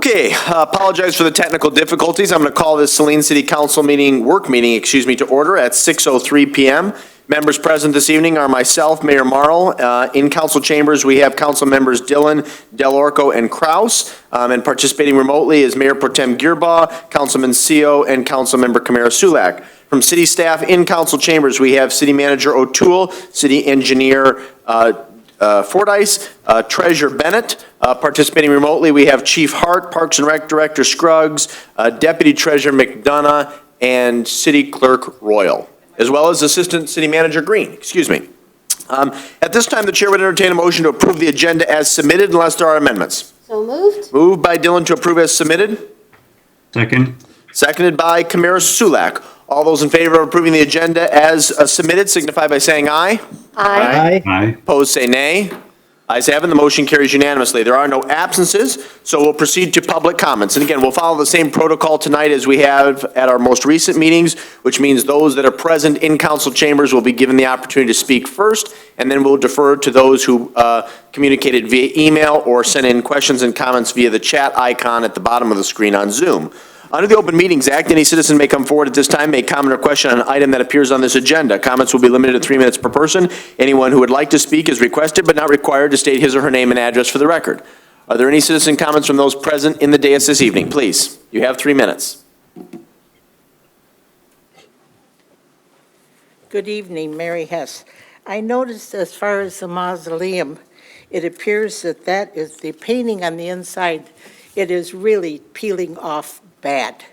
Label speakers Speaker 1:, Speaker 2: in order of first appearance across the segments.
Speaker 1: Okay, apologize for the technical difficulties. I'm going to call this Saline City Council work meeting, to order at 6:03 p.m. Members present this evening are myself, Mayor Marl. In council chambers, we have council members Dillon, Delorco, and Kraus. And participating remotely is Mayor Pro Tem Gearbaugh, Councilman Seo, and Councilmember Kamara Sulak. From city staff in council chambers, we have City Manager O'Toole, City Engineer Fordyce, Treasurer Bennett. Participating remotely, we have Chief Hart, Parks and Rec Director Scruggs, Deputy Treasurer McDonough, and City Clerk Royal, as well as Assistant City Manager Green. At this time, the chair would entertain a motion to approve the agenda as submitted unless there are amendments.
Speaker 2: So moved.
Speaker 1: Moved by Dillon to approve as submitted.
Speaker 3: Second.
Speaker 1: Seconded by Kamara Sulak. All those in favor of approving the agenda as submitted signify by saying aye.
Speaker 2: Aye.
Speaker 3: Aye.
Speaker 1: Opposed, say nay. Ayes have it, the motion carries unanimously. There are no absences, so we'll proceed to public comments. And again, we'll follow the same protocol tonight as we have at our most recent meetings, which means those that are present in council chambers will be given the opportunity to speak first, and then we'll defer to those who communicated via email or sent in questions and comments via the chat icon at the bottom of the screen on Zoom. Under the Open Meetings Act, any citizen may come forward at this time, make comment or question on an item that appears on this agenda. Comments will be limited to 3 minutes per person. Anyone who would like to speak is requested but not required to state his or her name and address for the record. Are there any citizen comments from those present in the dais this evening? Please, you have 3 minutes.
Speaker 4: Good evening, Mary Hess. I noticed as far as the mausoleum, it appears that is the painting on the inside, it is really peeling off bad.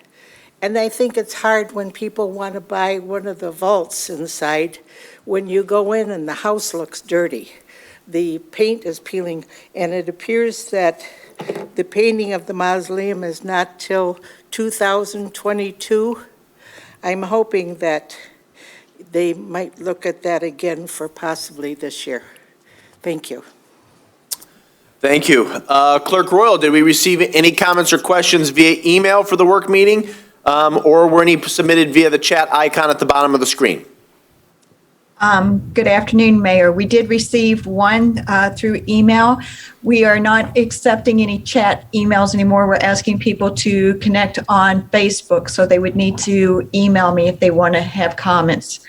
Speaker 4: And I think it's hard when people want to buy one of the vaults inside, when you go in and the house looks dirty. The paint is peeling, and it appears that the painting of the mausoleum is not till 2022. I'm hoping that they might look at that again for possibly this year. Thank you.
Speaker 1: Thank you. Clerk Royal, did we receive any comments or questions via email for the work meeting, or were any submitted via the chat icon at the bottom of the screen?
Speaker 5: Good afternoon, Mayor. We did receive one through email. We are not accepting any chat emails anymore. We're asking people to connect on Facebook, so they would need to email me if they want to have comments.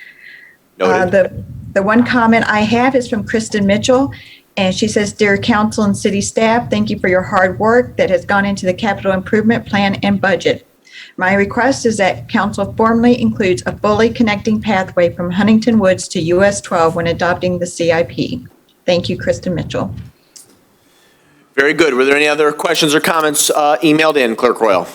Speaker 1: Noted.
Speaker 5: The one comment I have is from Kristen Mitchell. And she says, "Dear Council and City staff, thank you for your hard work that has gone into the capital improvement plan and budget. My request is that Council formally includes a fully connecting pathway from Huntington Woods to US 12 when adopting the CIP. Thank you, Kristen Mitchell."
Speaker 1: Very good. Were there any other questions or comments emailed in, Clerk Royal?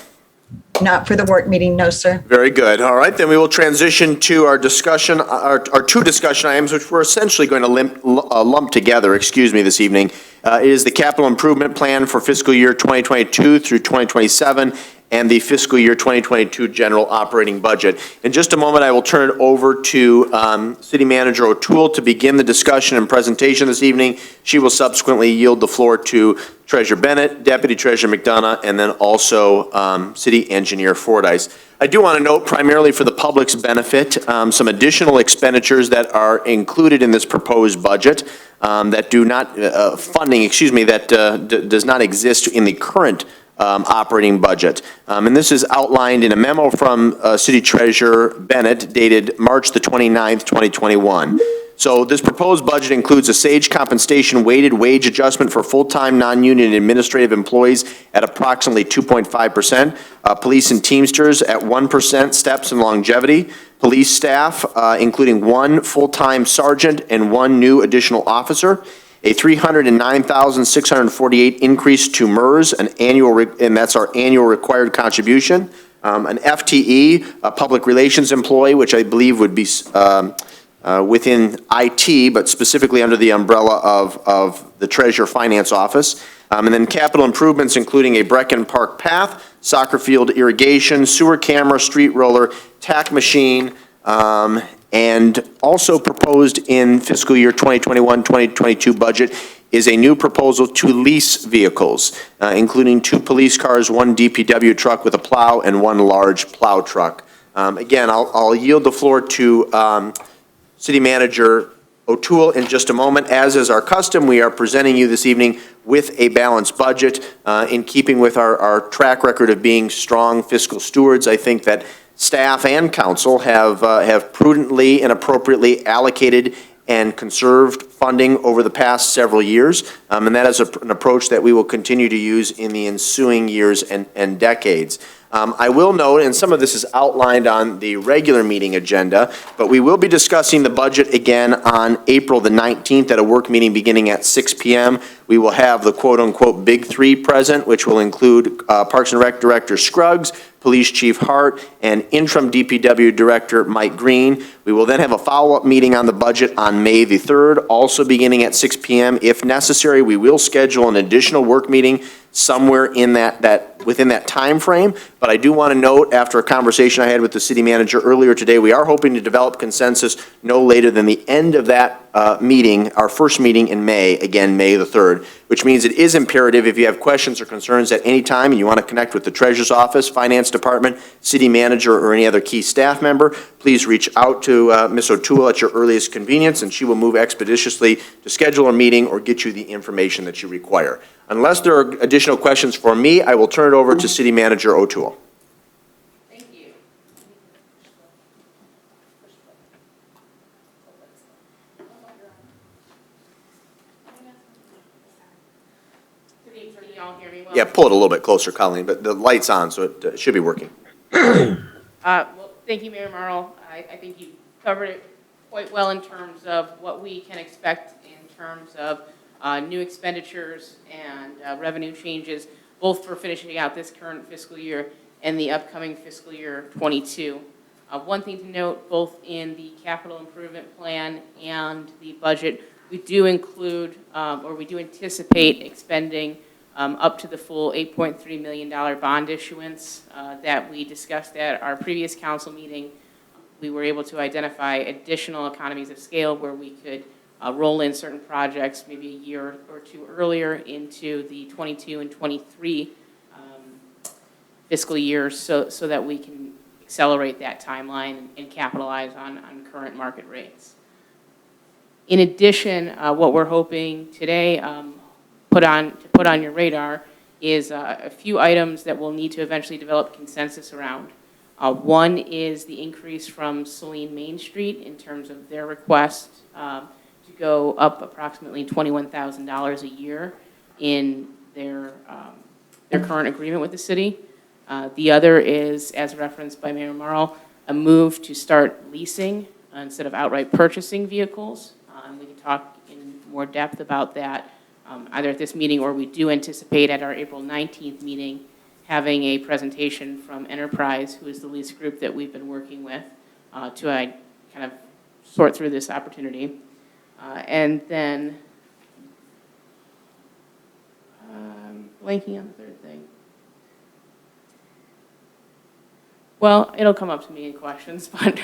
Speaker 5: Not for the work meeting, no, sir.
Speaker 1: Very good. All right, then we will transition to our discussion, our two discussion items, which we're essentially going to lump together, this evening. It is the capital improvement plan for fiscal year 2022 through 2027 and the fiscal year 2022 general operating budget. In just a moment, I will turn it over to City Manager O'Toole to begin the discussion and presentation this evening. She will subsequently yield the floor to Treasurer Bennett, Deputy Treasurer McDonough, and then also City Engineer Fordyce. I do want to note, primarily for the public's benefit, some additional expenditures that are included in this proposed budget that do not, does not exist in the current operating budget. And this is outlined in a memo from City Treasurer Bennett dated March the 29th, 2021. So this proposed budget includes a SAGE compensation weighted wage adjustment for full-time non-union administrative employees at approximately 2.5%, police and Teamsters at 1% steps in longevity, police staff, including one full-time sergeant and one new additional officer, a $309,648 increase to MERS, and that's our annual required contribution. An FTE, a public relations employee, which I believe would be within IT, but specifically under the umbrella of the Treasurer Finance Office. And then capital improvements, including a Brecken Park path, soccer field irrigation, sewer camera, street roller, tack machine, and also proposed in fiscal year 2021-2022 budget is a new proposal to lease vehicles, including 2 police cars, 1 DPW truck with a plow, and 1 large plow truck. Again, I'll yield the floor to City Manager O'Toole in just a moment. As is our custom, we are presenting you this evening with a balanced budget. In keeping with our track record of being strong fiscal stewards, I think that staff and council have prudently and appropriately allocated and conserved funding over the past several years, and that is an approach that we will continue to use in the ensuing years and decades. I will note, and some of this is outlined on the regular meeting agenda, but we will be discussing the budget again on April the 19th at a work meeting beginning at 6 p.m. We will have the quote-unquote Big Three present, which will include Parks and Rec Director Scruggs, Police Chief Hart, and Interim DPW Director Mike Green. We will then have a follow-up meeting on the budget on May the 3rd, also beginning at 6 p.m. If necessary, we will schedule an additional work meeting somewhere in within that time frame. But I do want to note, after a conversation I had with the city manager earlier today, we are hoping to develop consensus no later than the end of that meeting, our first meeting in May, again, May the 3rd, which means it is imperative if you have questions or concerns at any time and you want to connect with the Treasurer's Office, Finance Department, City Manager, or any other key staff member, please reach out to Ms. O'Toole at your earliest convenience, and she will move expeditiously to schedule a meeting or get you the information that you require. Unless there are additional questions for me, I will turn it over to City Manager O'Toole.
Speaker 2: Thank you. Can you all hear me well?
Speaker 1: Yeah, pull it a little bit closer, Colleen, but the light's on, so it should be working.
Speaker 2: Well, thank you, Mayor Marl. I think you covered it quite well in terms of what we can expect in terms of new expenditures and revenue changes, both for finishing out this current fiscal year and the upcoming fiscal year 22. One thing to note, both in the capital improvement plan and the budget, we do include, or we do anticipate expending up to the full $8.3 million bond issuance that we discussed at our previous council meeting. We were able to identify additional economies of scale where we could roll in certain projects maybe a year or two earlier into the 22 and 23 fiscal years so that we can accelerate that timeline and capitalize on current market rates. In addition, what we're hoping today put on your radar is a few items that we'll need to eventually develop consensus around. One is the increase from Saline Main Street in terms of their request to go up approximately $21,000 a year in their current agreement with the city. The other is, as referenced by Mayor Marl, a move to start leasing instead of outright purchasing vehicles. And we can talk in more depth about that either at this meeting, or we do anticipate at our April 19th meeting having a presentation from Enterprise, who is the lease group that we've been working with to kind of sort through this opportunity. And then, blanking on the third thing. Well, it'll come up to me in questions, but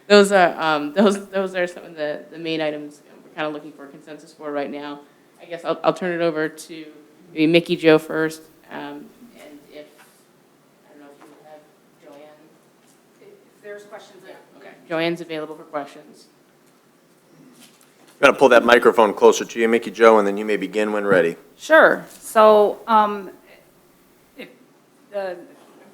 Speaker 2: those are some of the main items we're kind of looking for consensus for right now. I guess I'll turn it over to maybe Mickey Joe first, and if I don't know if you have Joanne.
Speaker 3: If there's questions,
Speaker 2: Okay, Joanne's available for questions.
Speaker 1: I'm going to pull that microphone closer to you, Mickey Joe, and then you may begin when ready.
Speaker 3: Sure. So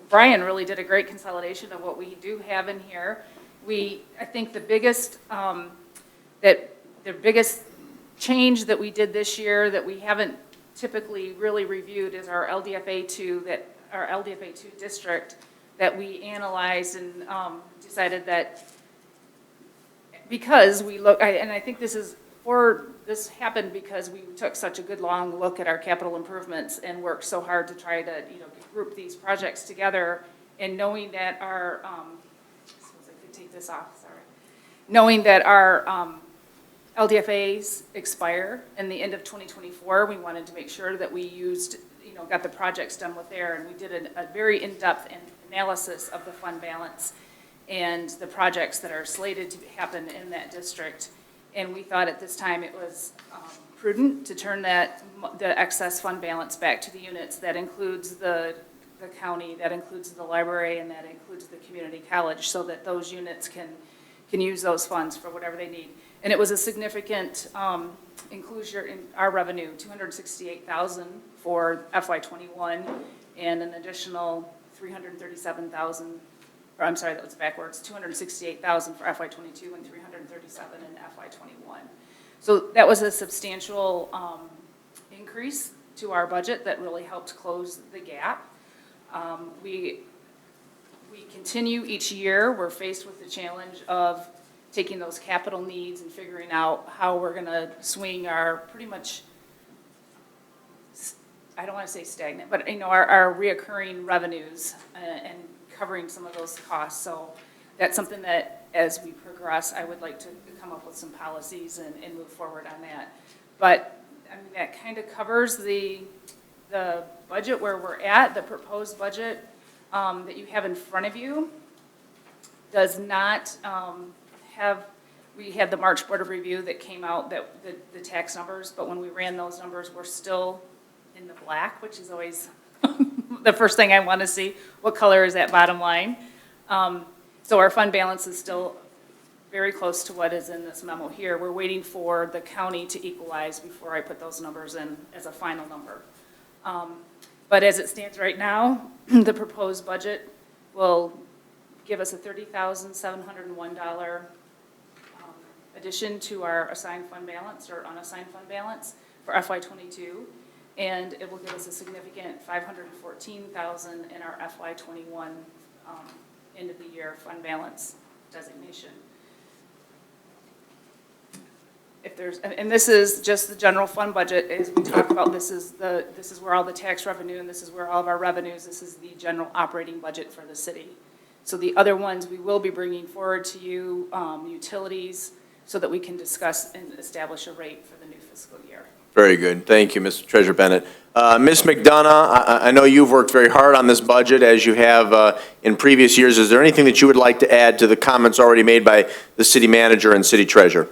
Speaker 3: Brian really did a great consolidation of what we do have in here. I think the biggest change that we did this year that we haven't typically really reviewed is our LDFA2 district that we analyzed and decided that because we look, and I think this happened because we took such a good long look at our capital improvements and worked so hard to try to group these projects together, and knowing that our knowing that our LDFAs expire in the end of 2024, we wanted to make sure that we got the projects done with there, and we did a very in-depth analysis of the fund balance and the projects that are slated to happen in that district. And we thought at this time it was prudent to turn the excess fund balance back to the units. That includes the county, that includes the library, and that includes the community college, so that those units can use those funds for whatever they need. And it was a significant inclusion in our revenue, $268,000 for FY '21, and an additional $337,000, or I'm sorry, that was backwards, $268,000 for FY '22 and $337,000 in FY '21. So that was a substantial increase to our budget that really helped close the gap. We continue each year, we're faced with the challenge of taking those capital needs and figuring out how we're gonna swing our pretty much, I don't wanna say stagnant, but our reoccurring revenues and covering some of those costs. So that's something that as we progress, I would like to come up with some policies and move forward on that. But I mean, that kind of covers the budget where we're at. The proposed budget that you have in front of you does not we had the March Board of Review that came out, that the tax numbers, but when we ran those numbers, we're still in the black, which is always the first thing I want to see. What color is that bottom line? So our fund balance is still very close to what is in this memo here. We're waiting for the county to equalize before I put those numbers in as a final number. But as it stands right now, the proposed budget will give us a $30,701 addition to our assigned fund balance or unassigned fund balance for FY '22, and it will give us a significant $514,000 in our FY '21 end of the year fund balance designation. If there's, and this is just the general fund budget, as we talked about, this is where all the tax revenue and this is where all of our revenues, this is the general operating budget for the city. So the other ones we will be bringing forward to you, utilities, so that we can discuss and establish a rate for the new fiscal year.
Speaker 1: Very good. Thank you, Mr. Treasurer Bennett. Ms. McDonough, I know you've worked very hard on this budget as you have in previous years. Is there anything that you would like to add to the comments already made by the city manager and city treasurer?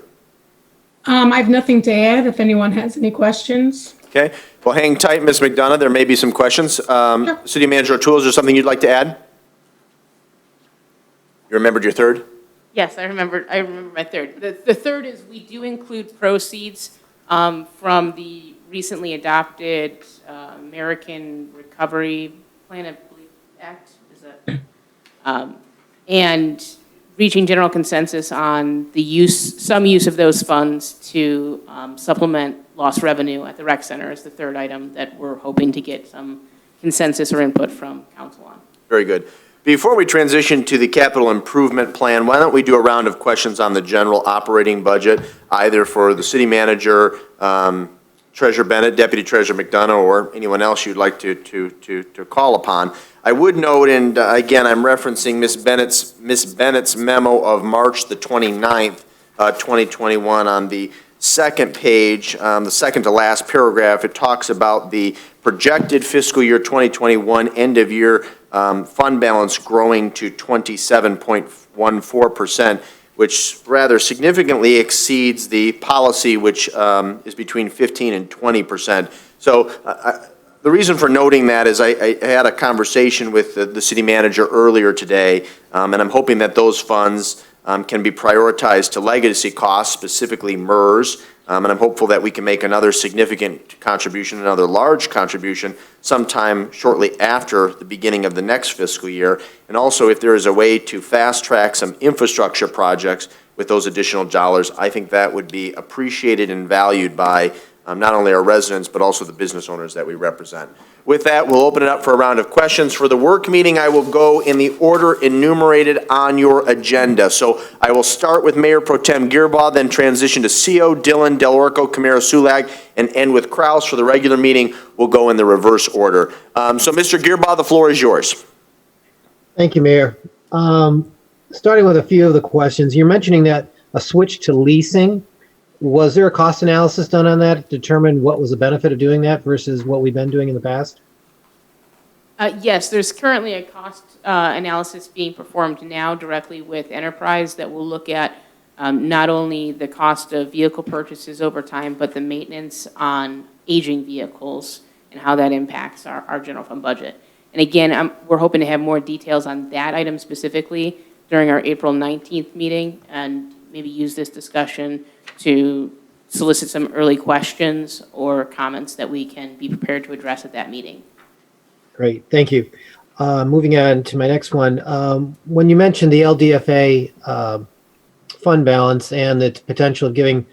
Speaker 6: I have nothing to add if anyone has any questions.
Speaker 1: Okay. Well, hang tight, Ms. McDonough. There may be some questions. City Manager O'Toole, is there something you'd like to add? You remembered your third?
Speaker 2: Yes, I remember my third. The third is we do include proceeds from the recently adopted American Recovery Plan, I believe, Act, is that? And reaching general consensus on some use of those funds to supplement lost revenue at the rec center is the third item that we're hoping to get some consensus or input from council on.
Speaker 1: Very good. Before we transition to the capital improvement plan, why don't we do a round of questions on the general operating budget, either for the city manager, Treasurer Bennett, Deputy Treasurer McDonough, or anyone else you'd like to call upon. I would note, and again, I'm referencing Ms. Bennett's memo of March the 29th, 2021. On the second page, the second to last paragraph, it talks about the projected fiscal year 2021 end of year fund balance growing to 27.14%, which rather significantly exceeds the policy, which is between 15 and 20%. So the reason for noting that is I had a conversation with the city manager earlier today, and I'm hoping that those funds can be prioritized to legacy costs, specifically MERS, and I'm hopeful that we can make another significant contribution, another large contribution, sometime shortly after the beginning of the next fiscal year. And also, if there is a way to fast-track some infrastructure projects with those additional dollars, I think that would be appreciated and valued by not only our residents, but also the business owners that we represent. With that, we'll open it up for a round of questions. For the work meeting, I will go in the order enumerated on your agenda. So I will start with Mayor Pro Tem Gearbaugh, then transition to CO, Dillon, Delorco, Camaro, Sulag, and end with Kraus. For the regular meeting, we'll go in the reverse order. So Mr. Gearbaugh, the floor is yours.
Speaker 7: Thank you, Mayor. Starting with a few of the questions, you're mentioning that a switch to leasing. Was there a cost analysis done on that to determine what was the benefit of doing that versus what we've been doing in the past?
Speaker 2: Yes, there's currently a cost analysis being performed now directly with Enterprise that will look at not only the cost of vehicle purchases over time, but the maintenance on aging vehicles and how that impacts our general fund budget. And again, we're hoping to have more details on that item specifically during our April 19th meeting, and maybe use this discussion to solicit some early questions or comments that we can be prepared to address at that meeting.
Speaker 7: Great, thank you. Moving on to my next one. When you mentioned the LDFA fund balance and the potential of giving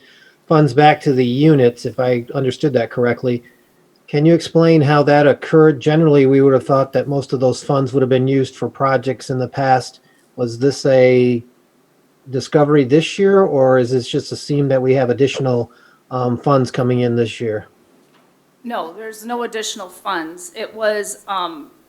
Speaker 7: funds back to the units, if I understood that correctly, can you explain how that occurred? Generally, we would have thought that most of those funds would have been used for projects in the past. Was this a discovery this year, or is this just assumed that we have additional funds coming in this year?
Speaker 3: No, there's no additional funds. It was,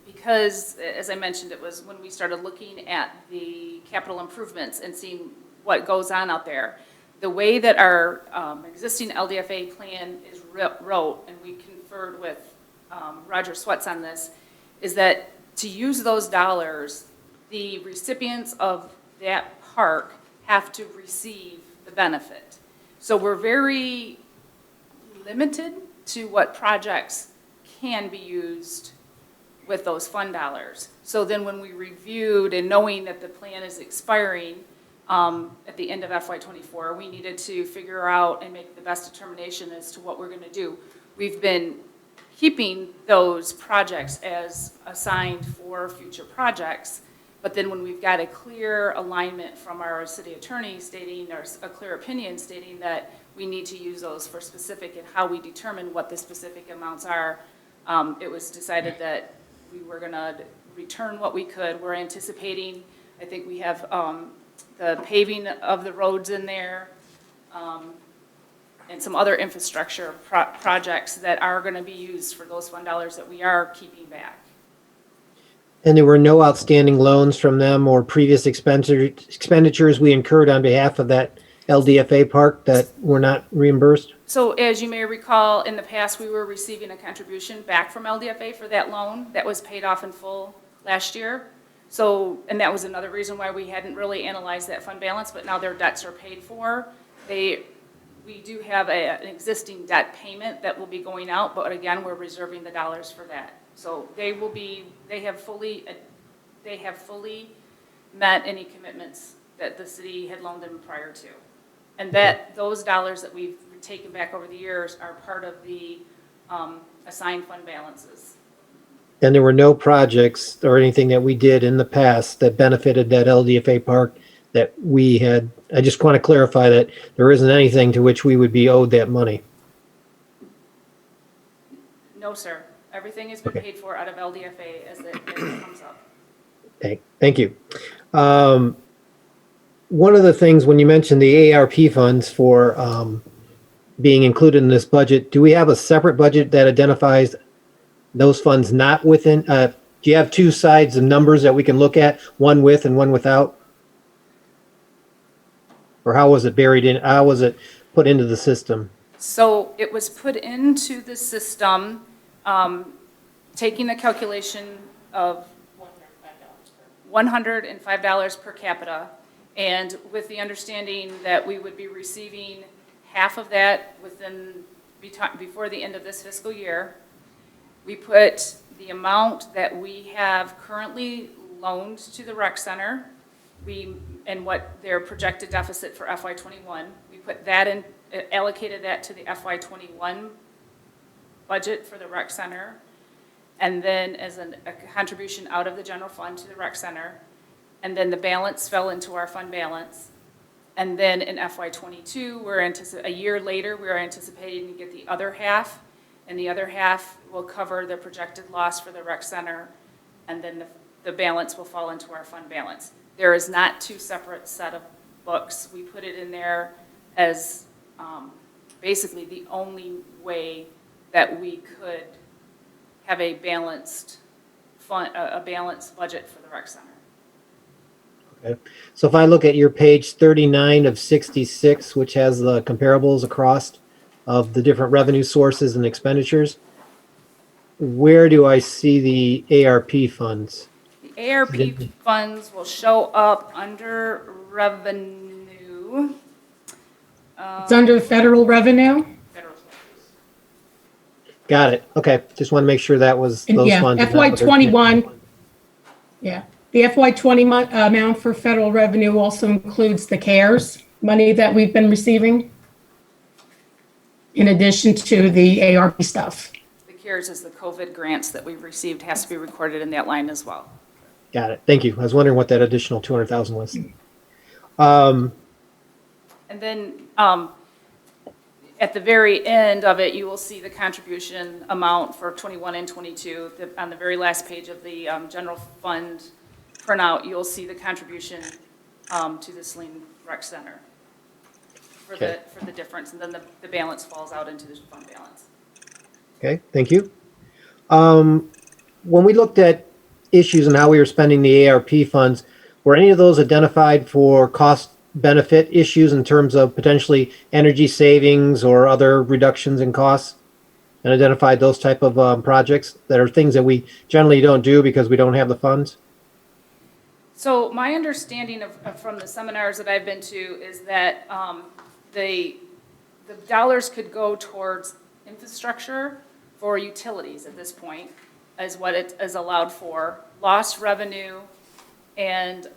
Speaker 3: because, as I mentioned, it was when we started looking at the capital improvements and seeing what goes on out there. The way that our existing LDFA plan is wrote, and we conferred with Roger Sweats on this, is that to use those dollars, the recipients of that park have to receive the benefit. So we're very limited to what projects can be used with those fund dollars. So then when we reviewed and knowing that the plan is expiring at the end of FY24, we needed to figure out and make the best determination as to what we're going to do. We've been keeping those projects as assigned for future projects, but then when we've got a clear alignment from our city attorney stating, or a clear opinion stating that we need to use those for specific and how we determine what the specific amounts are, it was decided that we were going to return what we could. We're anticipating, I think we have the paving of the roads in there, and some other infrastructure projects that are going to be used for those fund dollars that we are keeping back.
Speaker 7: And there were no outstanding loans from them or previous expenditures we incurred on behalf of that LDFA park that were not reimbursed?
Speaker 3: So as you may recall, in the past, we were receiving a contribution back from LDFA for that loan that was paid off in full last year. So, and that was another reason why we hadn't really analyzed that fund balance, but now their debts are paid for. We do have an existing debt payment that will be going out, but again, we're reserving the dollars for that. So they have fully met any commitments that the city had loaned them prior to. And that those dollars that we've taken back over the years are part of the assigned fund balances.
Speaker 7: And there were no projects or anything that we did in the past that benefited that LDFA park that we had. I just want to clarify that there isn't anything to which we would be owed that money.
Speaker 3: No, sir. Everything has been paid for out of LDFA as it comes up.
Speaker 7: Okay, thank you. One of the things, when you mentioned the ARP funds for being included in this budget, do we have a separate budget that identifies those funds not within? Do you have two sides of numbers that we can look at, one with and one without? Or how was it buried in? How was it put into the system?
Speaker 3: So it was put into the system, taking the calculation of $105 per capita, and with the understanding that we would be receiving half of that before the end of this fiscal year. We put the amount that we have currently loaned to the rec center, and what their projected deficit for FY21. We put that in, allocated that to the FY21 budget for the rec center, and then as a contribution out of the general fund to the rec center, and then the balance fell into our fund balance. And then in FY22, a year later, we're anticipating to get the other half, and the other half will cover the projected loss for the rec center, and then the balance will fall into our fund balance. There is not two separate set of books. We put it in there as basically the only way that we could have a balanced budget for the rec center.
Speaker 7: Okay. So if I look at your page 39 of 66, which has the comparables across of the different revenue sources and expenditures, where do I see the ARP funds?
Speaker 3: The ARP funds will show up under revenue.
Speaker 6: It's under federal revenue.
Speaker 3: Federal.
Speaker 7: Got it. Okay. Just want to make sure that was
Speaker 6: And
Speaker 7: those
Speaker 6: yeah,
Speaker 7: funds.
Speaker 6: FY21. Yeah, the FY20 amount for federal revenue also includes the CARES money that we've been receiving. in addition to the ARP stuff.
Speaker 3: The CARES is the COVID grants that we've received, has to be recorded in that line as well.
Speaker 7: Got it. Thank you. I was wondering what that additional 200,000 was.
Speaker 3: And then at the very end of it, you will see the contribution amount for 21 and 22. On the very last page of the general fund printout, you'll see the contribution to the Saline Rec Center for
Speaker 7: Okay.
Speaker 3: the difference. And then the balance falls out into the fund balance.
Speaker 7: Okay, thank you. When we looked at issues and how we were spending the ARP funds, were any of those identified for cost benefit issues in terms of potentially energy savings or other reductions in costs? And identified those type of projects that are things that we generally don't do because we don't have the funds?
Speaker 3: So my understanding from the seminars that I've been to is that the dollars could go towards infrastructure for utilities at this point, is what it is allowed for, lost revenue and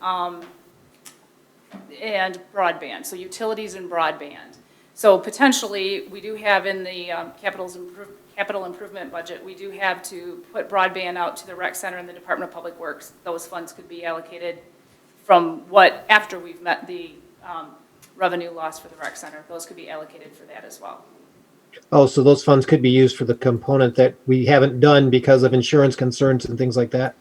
Speaker 3: broadband, so utilities and broadband. So potentially, we do have in the capital improvement budget, we do have to put broadband out to the rec center and the Department of Public Works. Those funds could be allocated from after we've met the revenue loss for the rec center, those could be allocated for that as well.
Speaker 7: Oh, so those funds could be used for the component that we haven't done because of insurance concerns and things like that?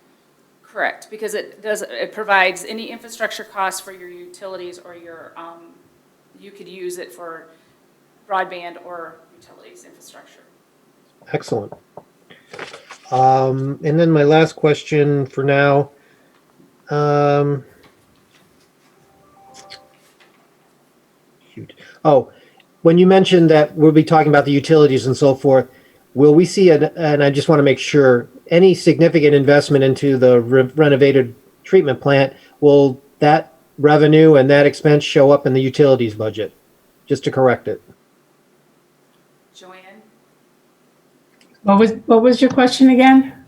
Speaker 3: Correct, because it provides any infrastructure costs for your utilities or your, you could use it for broadband or utilities infrastructure.
Speaker 7: Excellent. And then my last question for now. Shoot. Oh, when you mentioned that we'll be talking about the utilities and so forth, will we see, and I just want to make sure, any significant investment into the renovated treatment plant, will that revenue and that expense show up in the utilities budget? Just to correct it.
Speaker 3: Joanne?
Speaker 6: What was your question again?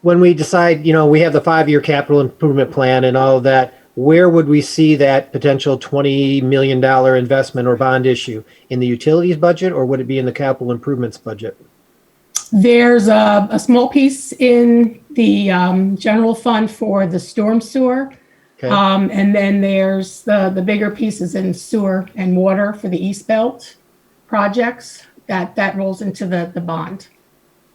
Speaker 7: When we decide, we have the 5-year capital improvement plan and all of that, where would we see that potential $20 million investment or bond issue? In the utilities budget, or would it be in the capital improvements budget?
Speaker 6: There's a small piece in the general fund for the storm sewer.
Speaker 7: Okay.
Speaker 6: And then there's the bigger pieces in sewer and water for the East Belt projects that rolls into the bond.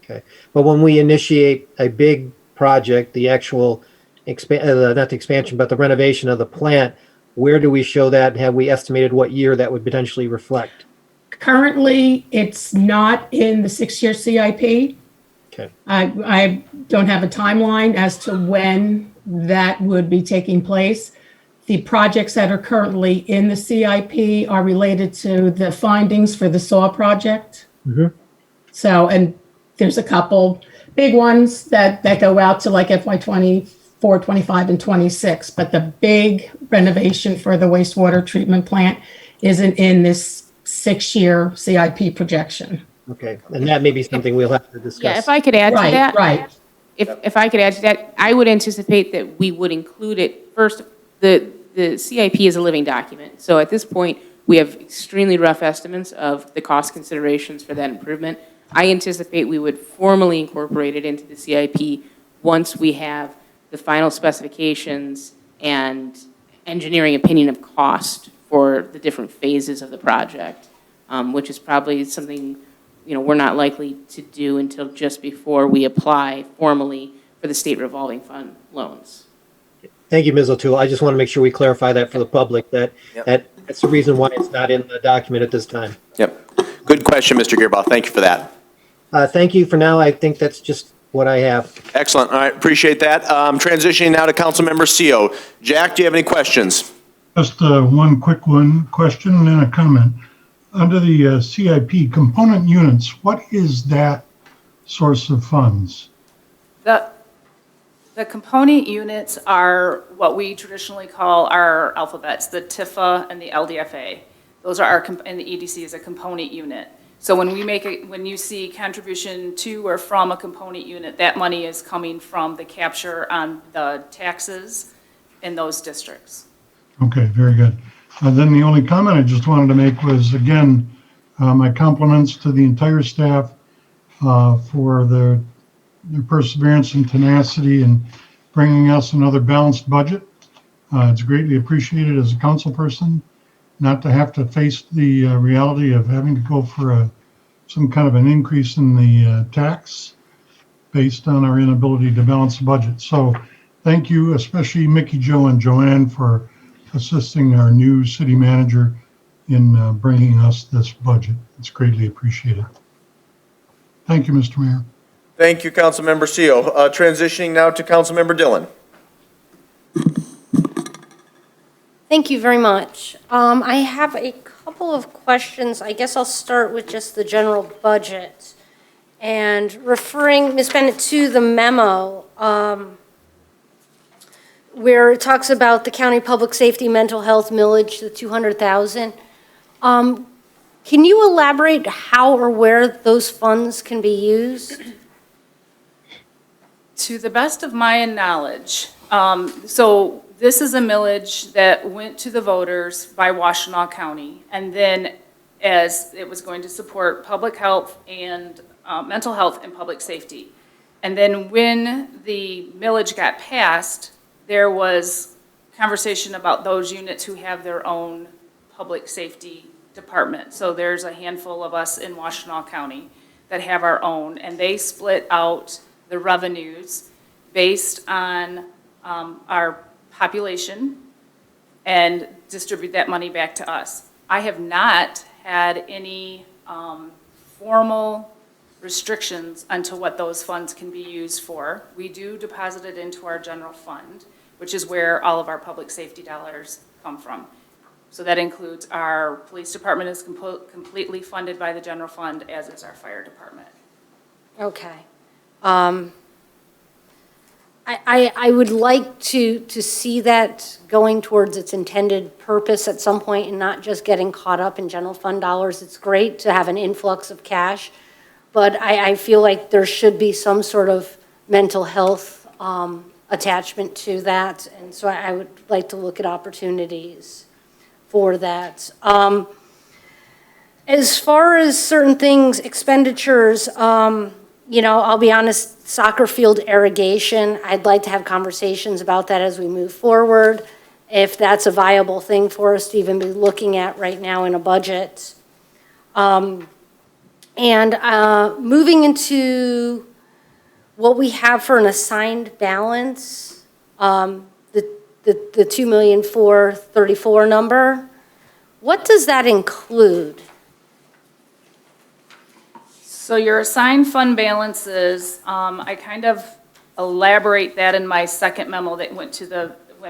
Speaker 7: Okay. But when we initiate a big project, the actual not the expansion, but the renovation of the plant, where do we show that? And have we estimated what year that would potentially reflect?
Speaker 6: Currently, it's not in the 6-year CIP.
Speaker 7: Okay.
Speaker 6: I don't have a timeline as to when that would be taking place. The projects that are currently in the CIP are related to the findings for the SAW project.
Speaker 7: Mhm.
Speaker 6: So, and there's a couple big ones that go out to like FY 24, 25, and 26, but the big renovation for the wastewater treatment plant isn't in this 6-year CIP projection.
Speaker 7: Okay. And that may be something we'll have to discuss.
Speaker 2: Yeah, if I could add to that.
Speaker 6: Right.
Speaker 2: If I could add to that, I would anticipate that we would include it, first, the CIP is a living document. So at this point, we have extremely rough estimates of the cost considerations for that improvement. I anticipate we would formally incorporate it into the CIP once we have the final specifications and engineering opinion of cost for the different phases of the project, which is probably something we're not likely to do until just before we apply formally for the state revolving fund loans.
Speaker 7: Thank you, Ms. O'Toole. I just want to make sure we clarify that for the public, that's the reason why it's not in the document at this time.
Speaker 1: Yep. Good question, Mr. Gearbaugh. Thank you for that.
Speaker 7: Thank you for now. I think that's just what I have.
Speaker 1: Excellent. All right, appreciate that. Transitioning now to Councilmember CO. Jack, do you have any questions?
Speaker 8: Just one quick question and then a comment. Under the CIP component units, what is that source of funds?
Speaker 3: The component units are what we traditionally call our alphabets, the TIFA and the LDFA. Those are and the EDC is a component unit. So when you see contribution to or from a component unit, that money is coming from the capture on the taxes in those districts.
Speaker 8: Okay, very good. Then the only comment I just wanted to make was, again, My compliments to the entire staff for their perseverance and tenacity in bringing us another balanced budget. It's greatly appreciated as a council person not to have to face the reality of having to go for some kind of an increase in the tax based on our inability to balance the budget. So thank you, especially Mickey, Joe, and Joanne for assisting our new city manager in bringing us this budget. It's greatly appreciated. Thank you, Mr. Mayor.
Speaker 1: Thank you, Councilmember Seal. Transitioning now to Councilmember Dillon.
Speaker 9: Thank you very much. I have a couple of questions. I guess I'll start with just the general budget. And referring, Ms. Bennett, to the memo, where it talks about the county public safety, mental health millage, the 200,000. Can you elaborate how or where those funds can be used?
Speaker 3: To the best of my knowledge, so this is a millage that went to the voters by Washtenaw County, and then as it was going to support public health and mental health and public safety. And then when the millage got passed, there was conversation about those units who have their own public safety department. So there's a handful of us in Washtenaw County that have our own, and they split out the revenues based on our population and distribute that money back to us. I have not had any formal restrictions onto what those funds can be used for. We do deposit it into our general fund, which is where all of our public safety dollars come from. So that includes our police department is completely funded by the general fund, as is our fire department.
Speaker 9: Okay. I would like to see that going towards its intended purpose at some point and not just getting caught up in general fund dollars. It's great to have an influx of cash, but I feel like there should be some sort of mental health attachment to that, and so I would like to look at opportunities for that. As far as certain things, expenditures, you know, I'll be honest, soccer field irrigation, I'd like to have conversations about that as we move forward, if that's a viable thing for us to even be looking at right now in a budget. Moving into what we have for an assigned balance, the 2,434,000 number, what does that include?
Speaker 3: So your assigned fund balances, I kind of elaborate that in my second memo that went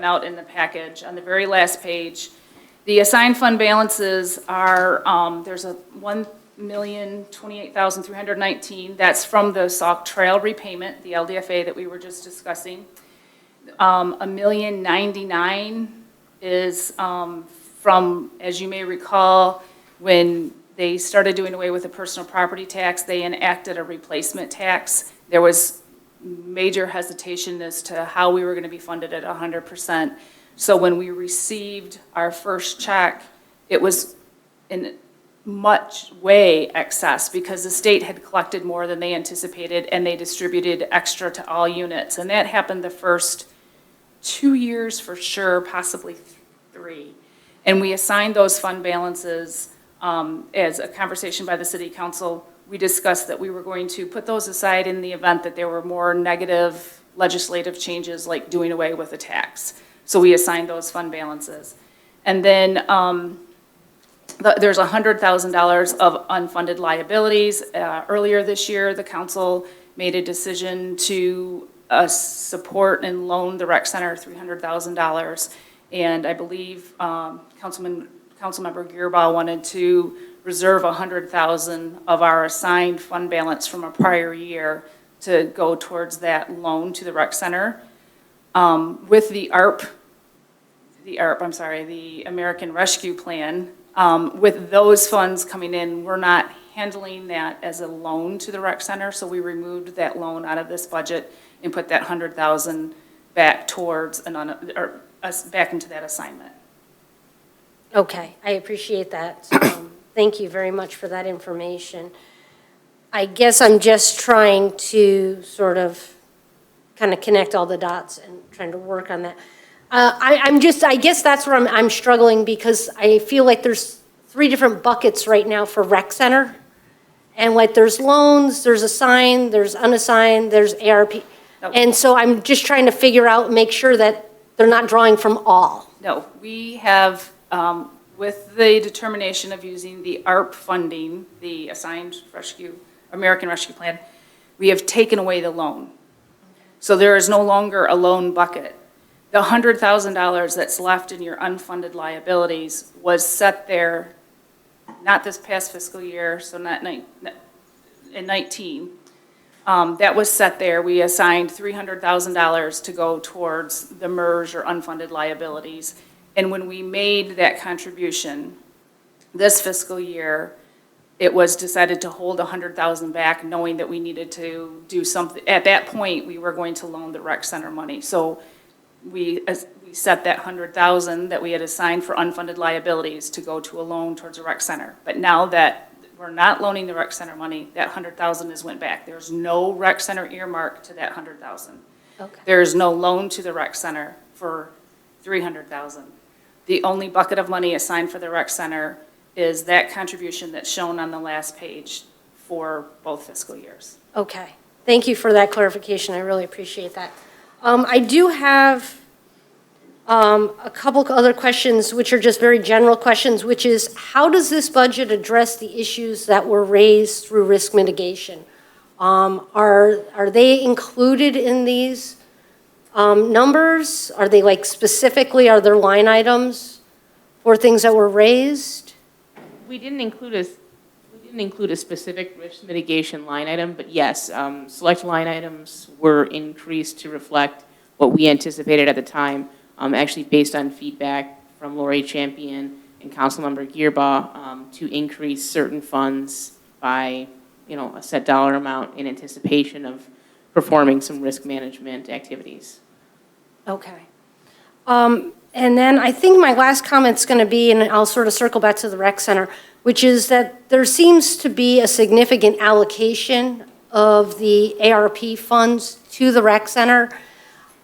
Speaker 3: out in the package on the very last page. The assigned fund balances are, there's a $1,028,319. That's from the Sauk Trail repayment, the LDFA that we were just discussing. $1,099,000 is from, as you may recall, when they started doing away with the personal property tax, they enacted a replacement tax. There was major hesitation as to how we were going to be funded at 100%. So when we received our first check, it was in much way excess because the state had collected more than they anticipated and they distributed extra to all units. And that happened the first 2 years for sure, possibly 3. And we assigned those fund balances as a conversation by the city council. We discussed that we were going to put those aside in the event that there were more negative legislative changes like doing away with the tax. So we assigned those fund balances. And then there's $100,000 of unfunded liabilities. Earlier this year, the council made a decision to support and loan the rec center $300,000. And I believe Councilmember Gearbaugh wanted to reserve $100,000 of our assigned fund balance from a prior year to go towards that loan to the rec center. With the the American Rescue Plan, with those funds coming in, we're not handling that as a loan to the rec center, so we removed that loan out of this budget and put that $100,000 back towards back into that assignment.
Speaker 9: Okay, I appreciate that. Thank you very much for that information. I guess I'm just trying to sort of kind of connect all the dots and trying to work on that. I guess that's where I'm struggling, because I feel like there's 3 different buckets right now for rec center. And like there's loans, there's assigned, there's unassigned, there's ARP.
Speaker 3: No.
Speaker 9: And so I'm just trying to figure out, make sure that they're not drawing from all.
Speaker 3: No, we have, with the determination of using the Aarp funding, the assigned American Rescue Plan, we have taken away the loan. So there is no longer a loan bucket. The $100,000 that's left in your unfunded liabilities was set there, not this past fiscal year, so not in 19. That was set there. We assigned $300,000 to go towards the MERS or unfunded liabilities. And when we made that contribution this fiscal year, it was decided to hold $100,000 back, knowing that we needed to do something. At that point, we were going to loan the rec center money. So we set that $100,000 that we had assigned for unfunded liabilities to go to a loan towards a rec center. But now that we're not loaning the rec center money, that $100,000 has went back. There's no rec center earmark to that $100,000.
Speaker 9: Okay.
Speaker 3: There is no loan to the rec center for $300,000. The only bucket of money assigned for the rec center is that contribution that's shown on the last page for both fiscal years.
Speaker 9: Okay. Thank you for that clarification. I really appreciate that. I do have a couple other questions, which are just very general questions, which is, how does this budget address the issues that were raised through risk mitigation? Are they included in these numbers? Are they like specifically, are there line items for things that were raised?
Speaker 2: We didn't include a specific risk mitigation line item, but yes, select line items were increased to reflect what we anticipated at the time, actually based on feedback from Lori Champion and Councilmember Gearbaugh, to increase certain funds by, a set dollar amount in anticipation of performing some risk management activities.
Speaker 9: Okay. And then I think my last comment's going to be, and I'll sort of circle back to the rec center, which is that there seems to be a significant allocation of the ARP funds to the rec center.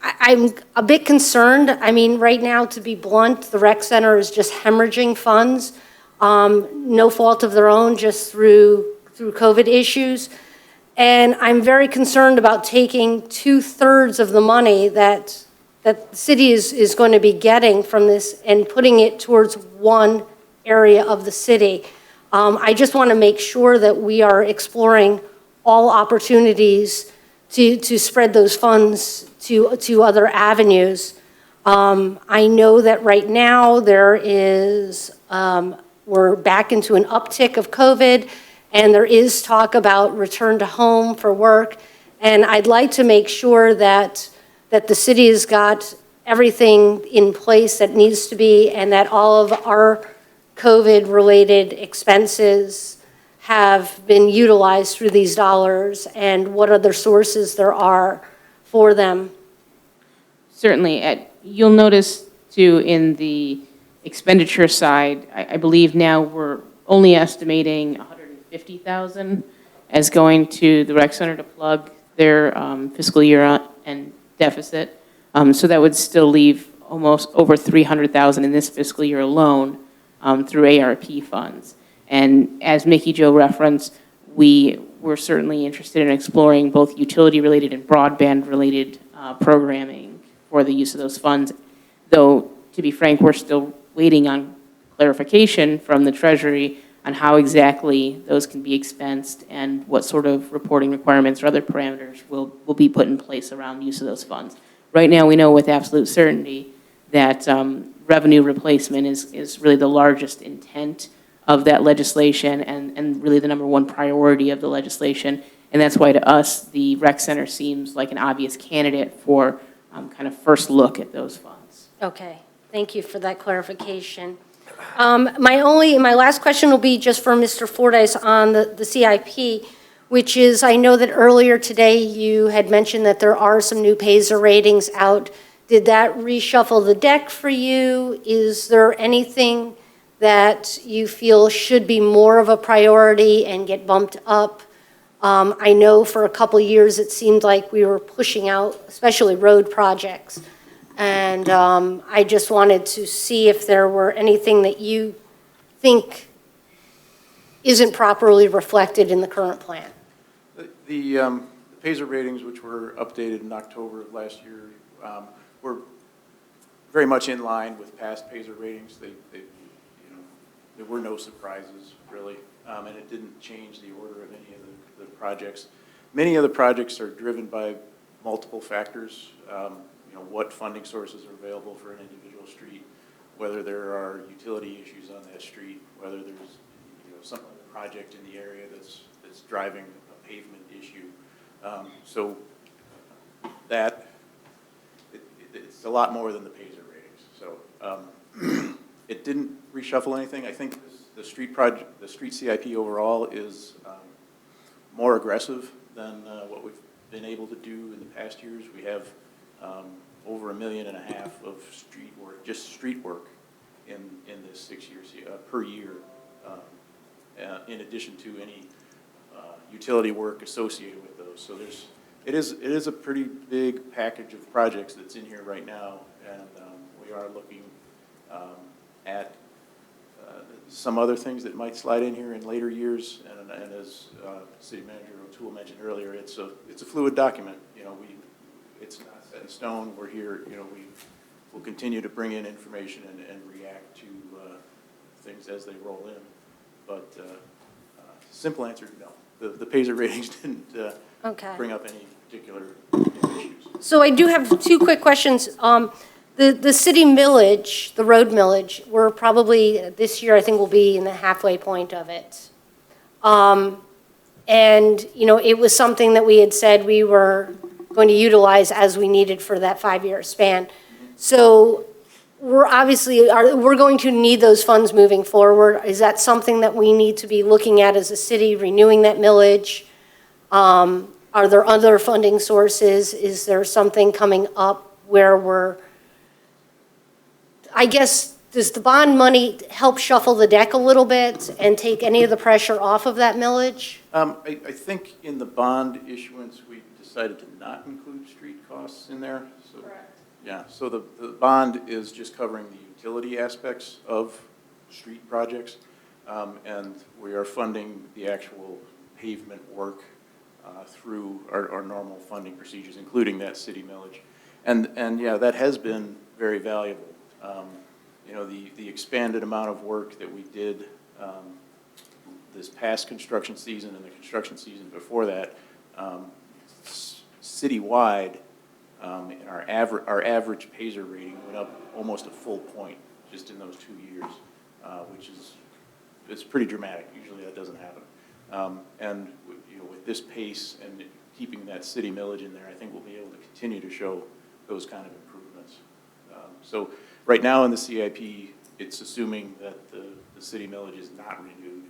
Speaker 9: I'm a bit concerned. I mean, right now, to be blunt, the rec center is just hemorrhaging funds, no fault of their own, just through COVID issues. And I'm very concerned about taking 2/3 of the money that the city is going to be getting from this and putting it towards one area of the city. I just want to make sure that we are exploring all opportunities to spread those funds to other avenues. I know that right now we're back into an uptick of COVID, and there is talk about return to home for work. And I'd like to make sure that the city has got everything in place that needs to be, and that all of our COVID-related expenses have been utilized through these dollars, and what other sources there are for them.
Speaker 2: Certainly. You'll notice, too, in the expenditure side, I believe now we're only estimating $150,000 as going to the rec center to plug their fiscal year and deficit. So that would still leave almost over $300,000 in this fiscal year alone through ARP funds. And as Mickey Jo referenced, we were certainly interested in exploring both utility-related and broadband-related programming for the use of those funds. Though, to be frank, we're still waiting on clarification from the Treasury on how exactly those can be expensed and what sort of reporting requirements or other parameters will be put in place around the use of those funds. Right now, we know with absolute certainty that revenue replacement is really the largest intent of that legislation and really the number one priority of the legislation. And that's why to us, the rec center seems like an obvious candidate for kind of first look at those funds.
Speaker 9: Okay, thank you for that clarification. My last question will be just for Mr. Fordyce on the CIP, which is, I know that earlier today you had mentioned that there are some new PASER ratings out. Did that reshuffle the deck for you? Is there anything that you feel should be more of a priority and get bumped up? I know for a couple years, it seemed like we were pushing out, especially road projects. And I just wanted to see if there were anything that you think isn't properly reflected in the current plan.
Speaker 10: The PASER ratings, which were updated in October of last year, were very much in line with past PASER ratings. There were no surprises, really, and it didn't change the order of any of the projects. Many of the projects are driven by multiple factors. What funding sources are available for an individual street, whether there are utility issues on that street, whether there's some other project in the area that's driving a pavement issue. So that it's a lot more than the PASER ratings. So it didn't reshuffle anything. I think the street CIP overall is more aggressive than what we've been able to do in the past years. We have over $1.5 million of street work, just street work, in this 6 years per year, in addition to any utility work associated with those. So it is a pretty big package of projects that's in here right now, and we are looking at some other things that might slide in here in later years. And as City Manager O'Toole mentioned earlier, it's a fluid document. It's not set in stone. We're here. We'll continue to bring in information and react to things as they roll in. But simple answer, no. The PASER ratings didn't bring up any particular issues.
Speaker 9: So I do have two quick questions. The city millage, the road millage, we're probably, this year, I think we'll be in the halfway point of it. And, it was something that we had said we were going to utilize as we needed for that 5-year span. So we're obviously, we're going to need those funds moving forward. Is that something that we need to be looking at as a city, renewing that millage? Are there other funding sources? Is there something coming up where we're, I guess, does the bond money help shuffle the deck a little bit and take any of the pressure off of that millage?
Speaker 10: I think in the bond issuance, we decided to not include street costs in there. So, correct. Yeah, so the bond is just covering the utility aspects of street projects, and we are funding the actual pavement work through our normal funding procedures, including that city millage. And yeah, that has been very valuable. The expanded amount of work that we did this past construction season and the construction season before that, citywide, and our average PASER rating went up almost a full point just in those 2 years, which it's pretty dramatic. Usually that doesn't happen. And with this pace and keeping that city millage in there, I think we'll be able to continue to show those kind of improvements. So right now in the CIP, it's assuming that the city millage is not renewed.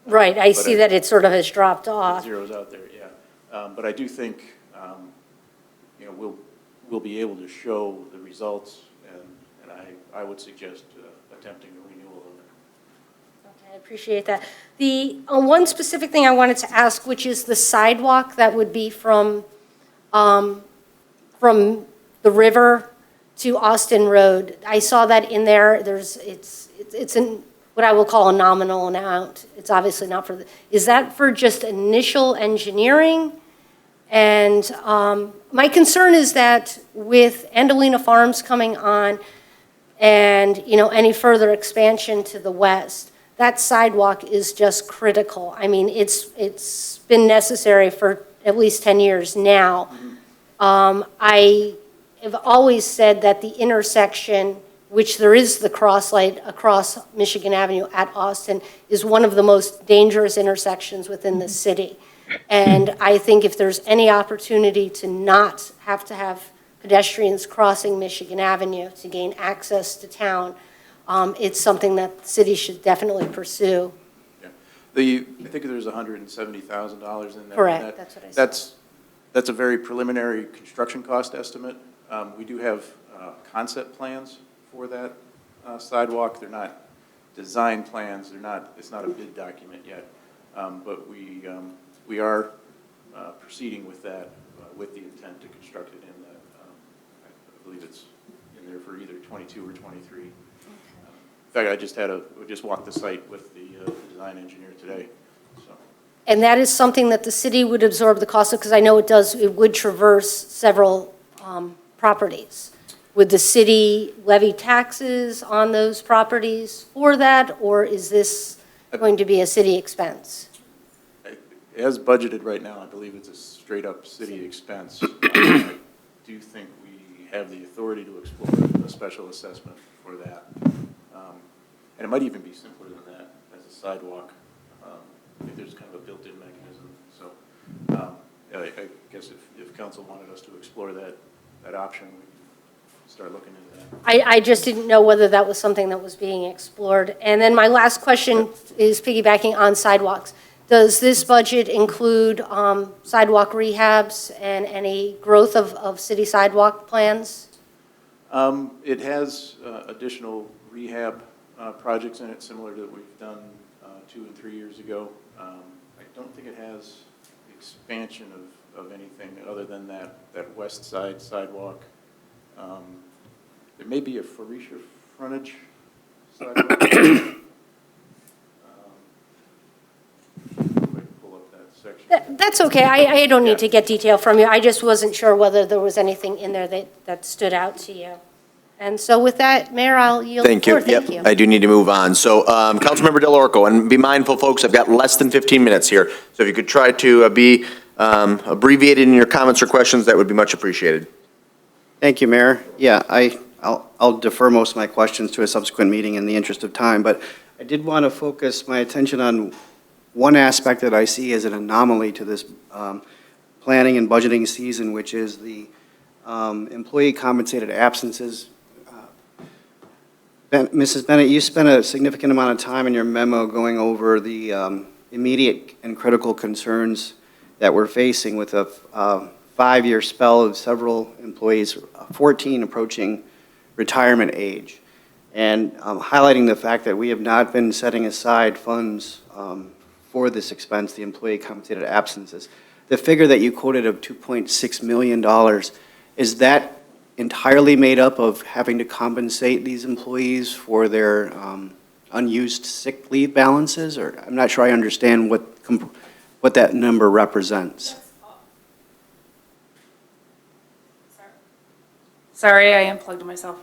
Speaker 9: Right, I see that it sort of has dropped off.
Speaker 10: Zero's out there, yeah. But I do think, we'll be able to show the results, and I would suggest attempting a renewal of it.
Speaker 9: Okay, I appreciate that. The one specific thing I wanted to ask, which is the sidewalk that would be from the river to Austin Road. I saw that in there. It's in what I will call a nominal amount. It's obviously not for is that for just initial engineering? And my concern is that with Andalina Farms coming on and, any further expansion to the west, that sidewalk is just critical. I mean, it's been necessary for at least 10 years now. I have always said that the intersection, which there is the cross light across Michigan Avenue at Austin, is one of the most dangerous intersections within the city. And I think if there's any opportunity to not have to have pedestrians crossing Michigan Avenue to gain access to town, it's something that the city should definitely pursue.
Speaker 10: Yeah, I think there's $170,000 in there.
Speaker 9: Correct, that's what I said.
Speaker 10: That's a very preliminary construction cost estimate. We do have concept plans for that sidewalk. They're not design plans. It's not a bid document yet, but we are proceeding with that with the intent to construct it in I believe it's in there for either 22 or 23. In fact, I just walked the site with the design engineer today, so.
Speaker 9: And that is something that the city would absorb the cost of, because I know it would traverse several properties. Would the city levy taxes on those properties for that, or is this going to be a city expense?
Speaker 10: As budgeted right now, I believe it's a straight-up city expense. I do think we have the authority to explore a special assessment for that. And it might even be simpler than that as a sidewalk. I think there's kind of a built-in mechanism. So I guess if council wanted us to explore that option, we can start looking into that.
Speaker 9: I just didn't know whether that was something that was being explored. And then my last question is piggybacking on sidewalks. Does this budget include sidewalk rehabs and any growth of city sidewalk plans?
Speaker 10: It has additional rehab projects in it, similar to what we've done 2 and 3 years ago. I don't think it has expansion of anything other than that west side sidewalk. There may be a Felicia frontage sidewalk. Pull up that section.
Speaker 9: That's okay. I don't need to get detail from you. I just wasn't sure whether there was anything in there that stood out to you. And so with that, Mayor, I'll yield the
Speaker 1: Thank you.
Speaker 9: floor. Thank you.
Speaker 1: Yep, I do need to move on. So, Councilmember Del Orco, and be mindful, folks, I've got less than 15 minutes here. So if you could try to be abbreviated in your comments or questions, that would be much appreciated.
Speaker 11: Thank you, Mayor. Yeah, I'll defer most of my questions to a subsequent meeting in the interest of time, but I did want to focus my attention on one aspect that I see as an anomaly to this planning and budgeting season, which is the employee compensated absences. Mrs. Bennett, you spent a significant amount of time in your memo going over the immediate and critical concerns that we're facing with a 5-year spell of several employees, 14 approaching retirement age, and highlighting the fact that we have not been setting aside funds for this expense, the employee compensated absences. The figure that you quoted of $2.6 million, is that entirely made up of having to compensate these employees for their unused sick leave balances? Or I'm not sure I understand what that number represents.
Speaker 3: Sorry, I unplugged myself.